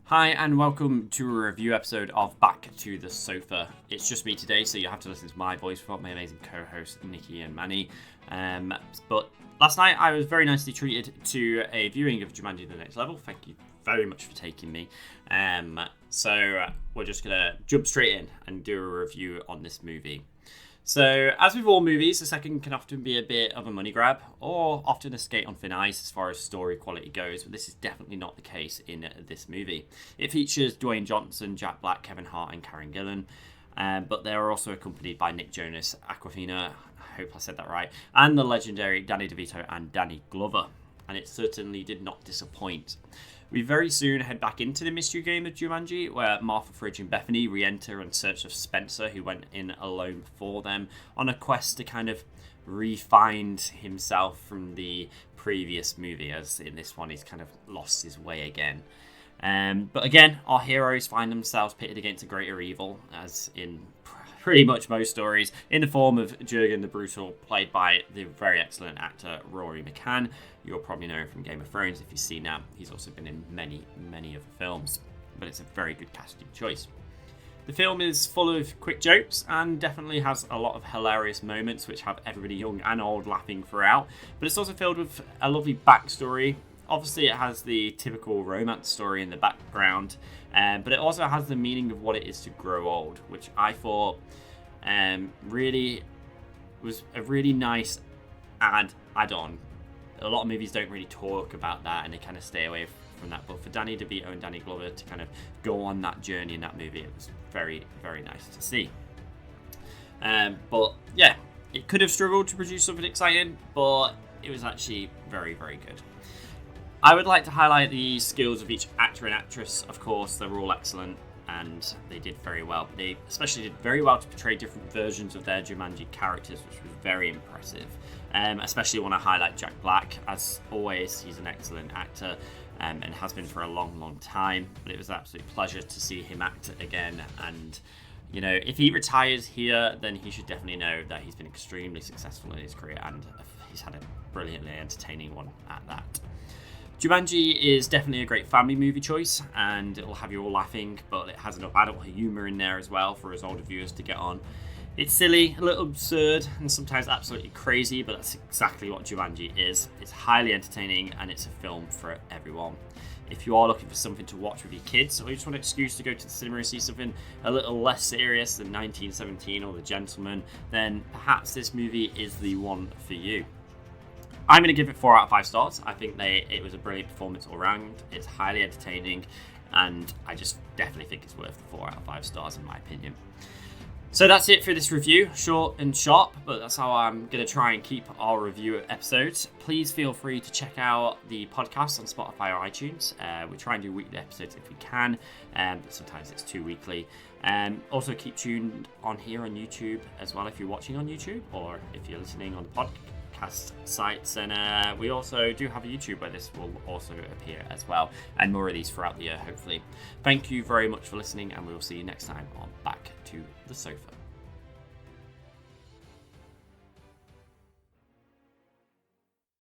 Hi and welcome to a review episode of Back to the Sofa. It's just me today, so you have to listen to my voice without my amazing co-hosts Nikki and Manny. But last night I was very nicely treated to a viewing of Jumanji The Next Level. Thank you very much for taking me. So we're just going to jump straight in and do a review on this movie. So, as with all movies, the second can often be a bit of a money grab, or often a skate on thin ice as far as story quality goes, but this is definitely not the case in this movie. It features Dwayne Johnson, Jack Black, Kevin Hart, and Karen Gillan, but they are also accompanied by Nick Jonas, Awkwafina, I hope I said that right, and the legendary Danny DeVito and Danny Glover, and it certainly did not disappoint. We very soon head back into the mystery game of Jumanji, where Martha, Fridge and Bethany re-enter in search of Spencer, who went in alone before them, on a quest to kind of re-find himself from the previous movie, as in this one he's kind of lost his way again. But again, our heroes find themselves pitted against a greater evil, as in pretty much most stories, in the form of Jurgen the Brutal, played by the very excellent actor Rory McCann. You'll probably know him from Game of Thrones if you've seen that. He's also been in many other films, but it's a very good casting choice. The film is full of quick jokes and definitely has a lot of hilarious moments which have everybody young and old laughing throughout, but it's also filled with a lovely backstory. Obviously, it has the typical romance story in the background, but it also has the meaning of what it is to grow old, which I thought really was a really nice add-on. A lot of movies don't really talk about that, and they kind of stay away from that. But for Danny DeVito and Danny Glover to kind of go on that journey in that movie, it was very, very nice to see. But yeah, it could have struggled to produce something exciting, but it was actually very, very good. I would like to highlight the skills of each actor and actress. Of course, they were all excellent and they did very well. But they especially did very well to portray different versions of their Jumanji characters, which was very impressive. Especially want to highlight Jack Black. As always, he's an excellent actor and has been for a long, long time. But it was an absolute pleasure to see him act again. And, you know, if he retires here, then he should definitely know that he's been extremely successful in his career and he's had a brilliantly entertaining one at that. Jumanji is definitely a great family movie choice, and it will have you all laughing, but it has enough adult humour in there as well for us older viewers to get on. It's silly, a little absurd, and sometimes absolutely crazy, but that's exactly what Jumanji is. It's highly entertaining, and it's a film for everyone. If you are looking for something to watch with your kids, or you just want an excuse to go to the cinema and see something a little less serious than 1917 or The Gentleman, then perhaps this movie is the one for you. I'm going to give it 4 out of 5 stars. I think it was a brilliant performance all around. It's highly entertaining, and I just definitely think it's worth the 4 out of 5 stars in my opinion. So that's it for this review. Short and sharp, but that's how I'm going to try and keep our review episodes. Please feel free to check out the podcast on Spotify or iTunes. We try and do weekly episodes if we can, but sometimes it's too weekly. Also keep tuned on here on YouTube as well if you're watching on YouTube, or if you're listening on the podcast sites, and we also do have a YouTube where this will also appear as well, and more of these throughout the year hopefully. Thank you very much for listening, and we will see you next time on Back to the Sofa.